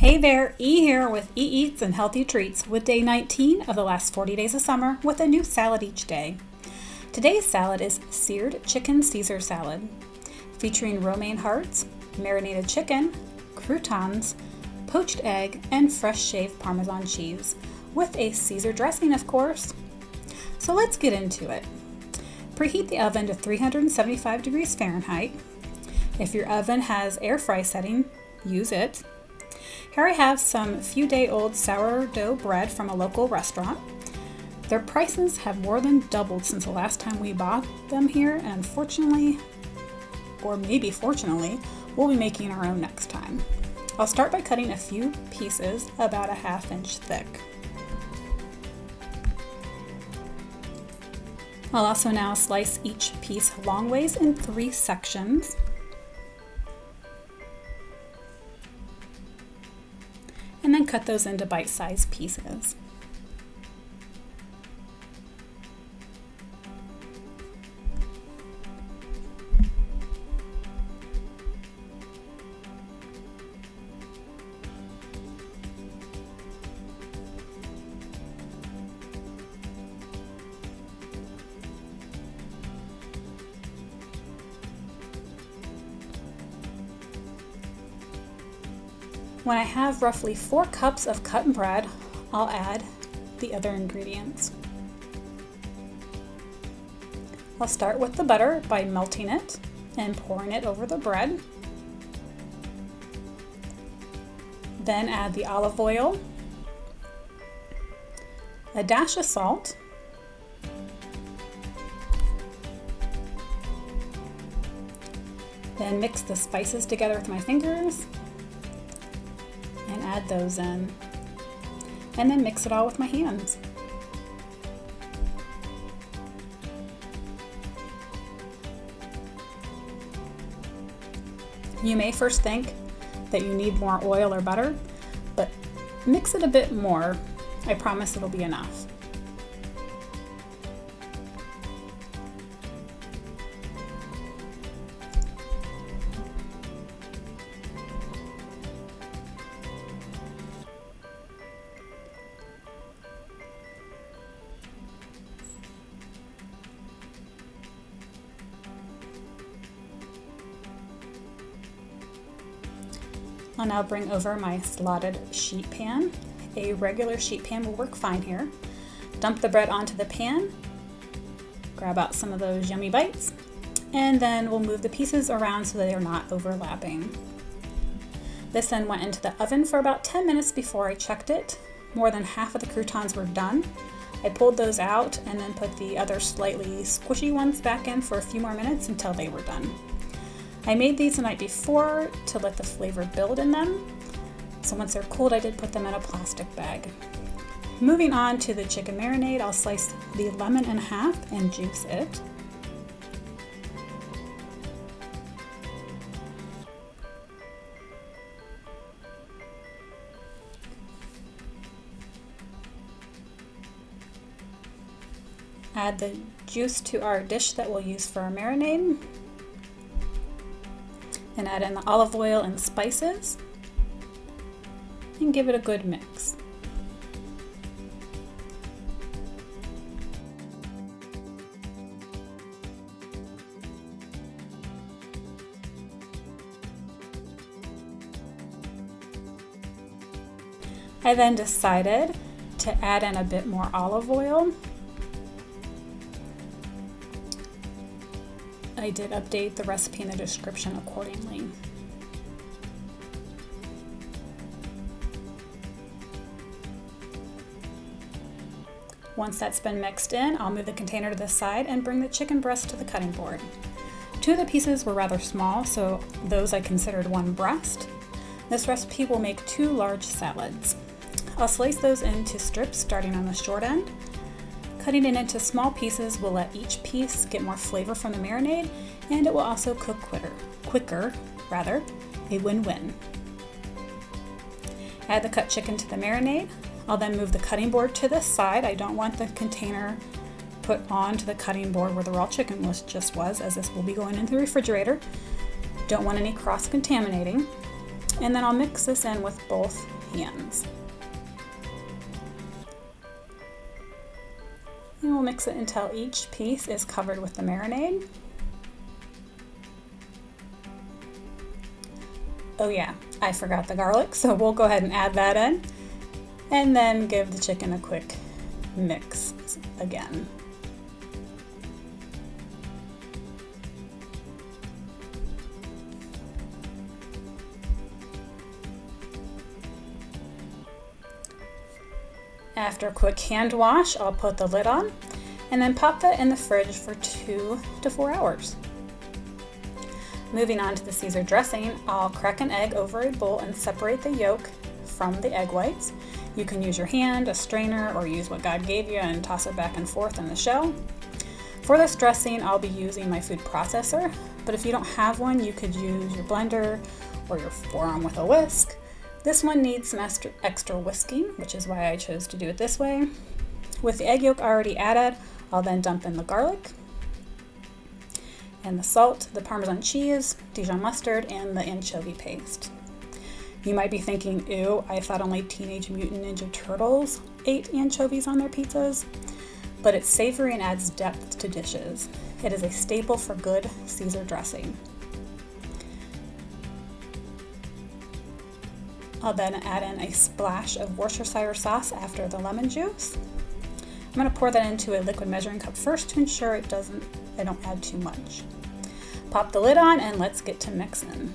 Hey there, E here with eEats and Healthy Treats with day 19 of the last 40 days of summer with a new salad each day. Today's salad is seared chicken Caesar salad, featuring romaine hearts, marinated chicken, croutons, poached egg, and fresh shaved parmesan cheese, with a Caesar dressing, of course. So let's get into it. Preheat the oven to 375 degrees Fahrenheit. If your oven has air fry setting, use it. Here I have some few-day-old sourdough bread from a local restaurant. Their prices have more than doubled since the last time we bought them here, and unfortunately, or maybe fortunately, we'll be making our own next time. I'll start by cutting a few pieces about a ½ inch thick. I'll also now slice each piece long ways in 3 sections. And then cut those into bite-sized pieces. When I have roughly 4 cups of cut bread, I'll add the other ingredients. I'll start with the butter by melting it and pouring it over the bread. Then add the olive oil, a dash of salt, then mix the spices together with my fingers and add those in, and then mix it all with my hands. You may first think that you need more oil or butter, but mix it a bit more. I promise it'll be enough. I'll now bring over my slotted sheet pan. A regular sheet pan will work fine here. Dump the bread onto the pan, grab out some of those yummy bites, and then we'll move the pieces around so that they're not overlapping. This then went into the oven for about 10 minutes before I checked it. More than half of the croutons were done. I pulled those out and then put the other slightly squishy ones back in for a few more minutes until they were done. I made these the night before to let the flavor build in them. So once they're cooled, I did put them in a plastic bag. Moving on to the chicken marinade, I'll slice the lemon in half and juice it. Add the juice to our dish that we'll use for our marinade. And add in the olive oil and spices and give it a good mix. I then decided to add in a bit more olive oil. I did update the recipe in the description accordingly. Once that's been mixed in, I'll move the container to the side and bring the chicken breast to the cutting board. 2 of the pieces were rather small, so those I considered one breast. This recipe will make 2 large salads. I'll slice those into strips starting on the short end. Cutting it into small pieces will let each piece get more flavor from the marinade, and it will also cook quicker, a win-win. Add the cut chicken to the marinade. I'll then move the cutting board to the side. I don't want the container put onto the cutting board where the raw chicken just was, as this will be going into the refrigerator. Don't want any cross-contaminating. And then I'll mix this in with both hands. And we'll mix it until each piece is covered with the marinade. Oh yeah, I forgot the garlic, so we'll go ahead and add that in. And then give the chicken a quick mix again. After a quick hand wash, I'll put the lid on and then pop that in the fridge for 2 to 4 hours. Moving on to the Caesar dressing, I'll crack an egg over a bowl and separate the yolk from the egg whites. You can use your hand, a strainer, or use what God gave you and toss it back and forth in the shell. For this dressing, I'll be using my food processor, but if you don't have one, you could use your blender or your forearm with a whisk. This one needs some extra whisking, which is why I chose to do it this way. With the egg yolk already added, I'll then dump in the garlic and the salt, the Parmesan cheese, Dijon mustard, and the anchovy paste. You might be thinking, ew, I thought only Teenage Mutant Ninja Turtles ate anchovies on their pizzas, but it's savory and adds depth to dishes. It is a staple for good Caesar dressing. I'll then add in a splash of Worcestershire sauce after the lemon juice. I'm going to pour that into a liquid measuring cup first to ensure I don't add too much. Pop the lid on and let's get to mixing.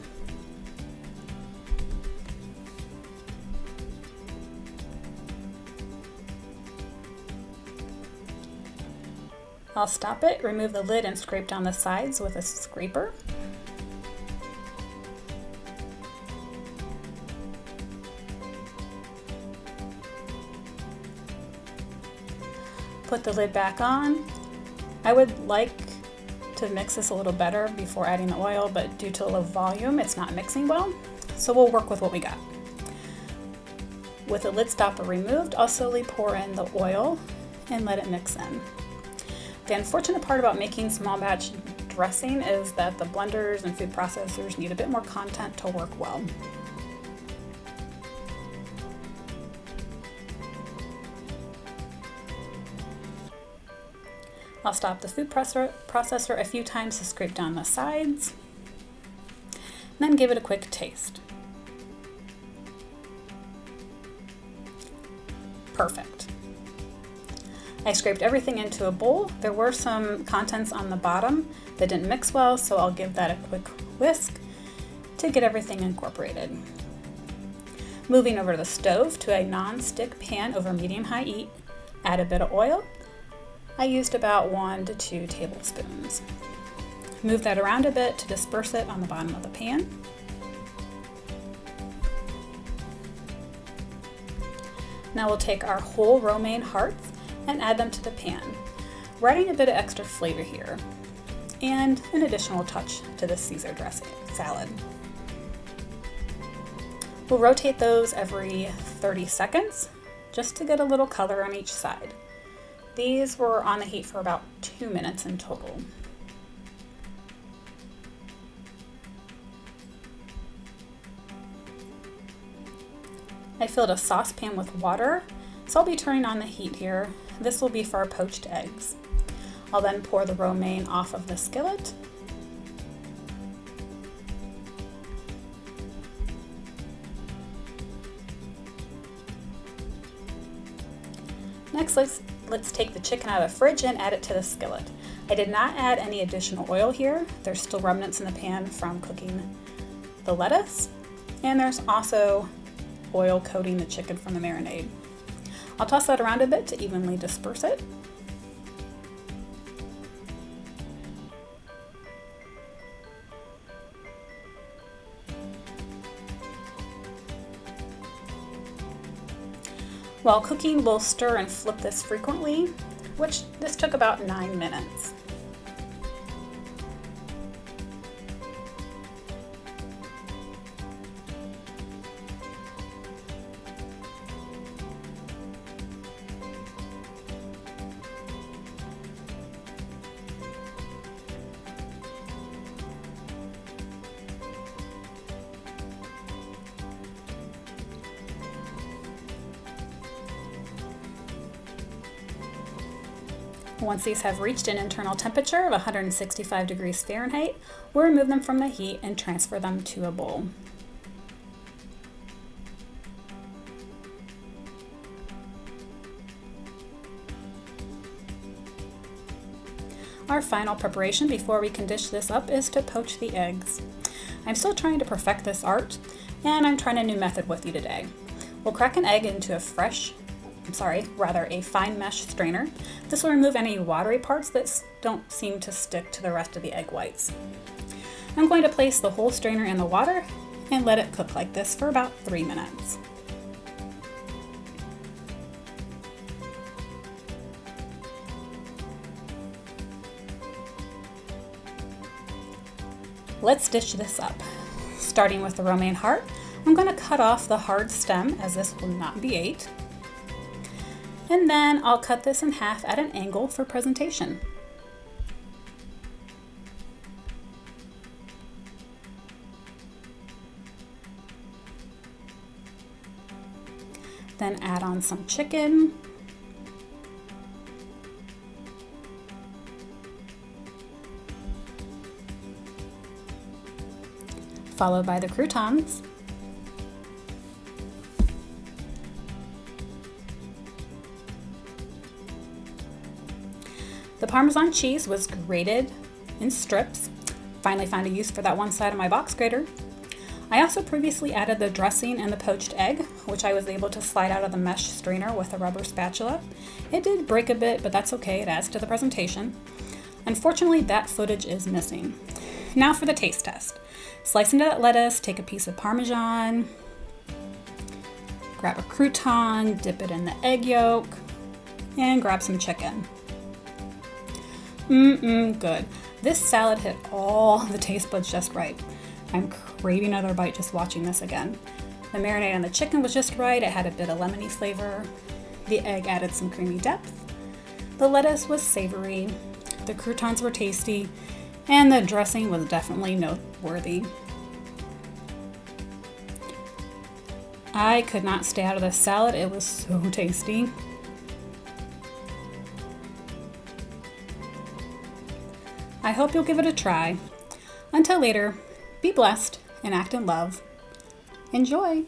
I'll stop it, remove the lid, and scrape down the sides with a scraper. Put the lid back on. I would like to mix this a little better before adding the oil, but due to low volume, it's not mixing well, so we'll work with what we got. With the lid stopper removed, I'll slowly pour in the oil and let it mix in. The unfortunate part about making small batch dressing is that the blenders and food processors need a bit more content to work well. I'll stop the food processor a few times to scrape down the sides, and then give it a quick taste. Perfect. I scraped everything into a bowl. There were some contents on the bottom that didn't mix well, so I'll give that a quick whisk to get everything incorporated. Moving over to the stove to a non-stick pan over medium-high heat, add a bit of oil. I used about 1 to 2 tablespoons. Move that around a bit to disperse it on the bottom of the pan. Now we'll take our whole romaine hearts and add them to the pan. We're adding a bit of extra flavor here and an additional touch to the Caesar dressing salad. We'll rotate those every 30 seconds just to get a little color on each side. These were on the heat for about 2 minutes in total. I filled a saucepan with water, so I'll be turning on the heat here. This will be for our poached eggs. I'll then pour the romaine off of the skillet. Next, let's take the chicken out of the fridge and add it to the skillet. I did not add any additional oil here. There's still remnants in the pan from cooking the lettuce, and there's also oil coating the chicken from the marinade. I'll toss that around a bit to evenly disperse it. While cooking, we'll stir and flip this frequently, which this took about 9 minutes. Once these have reached an internal temperature of 165 degrees Fahrenheit, we'll remove them from the heat and transfer them to a bowl. Our final preparation before we can dish this up is to poach the eggs. I'm still trying to perfect this art, and I'm trying a new method with you today. We'll crack an egg into a fine mesh strainer. This will remove any watery parts that don't seem to stick to the rest of the egg whites. I'm going to place the whole strainer in the water and let it cook like this for about 3 minutes. Let's dish this up. Starting with the romaine heart, I'm going to cut off the hard stem as this will not be ate. And then I'll cut this in half at an angle for presentation. Then add on some chicken. Followed by the croutons. The Parmesan cheese was grated in strips. Finally found a use for that one side of my box grater. I also previously added the dressing and the poached egg, which I was able to slide out of the mesh strainer with a rubber spatula. It did break a bit, but that's okay, it adds to the presentation. Unfortunately, that footage is missing. Now for the taste test. Slice into that lettuce, take a piece of parmesan, grab a crouton, dip it in the egg yolk, and grab some chicken. Good. This salad hit all the taste buds just right. I'm craving another bite just watching this again. The marinade on the chicken was just right. It had a bit of lemony flavor. The egg added some creamy depth. The lettuce was savory. The croutons were tasty. And the dressing was definitely noteworthy. I could not stay out of this salad. It was so tasty. I hope you'll give it a try. Until later, be blessed and act in love. Enjoy!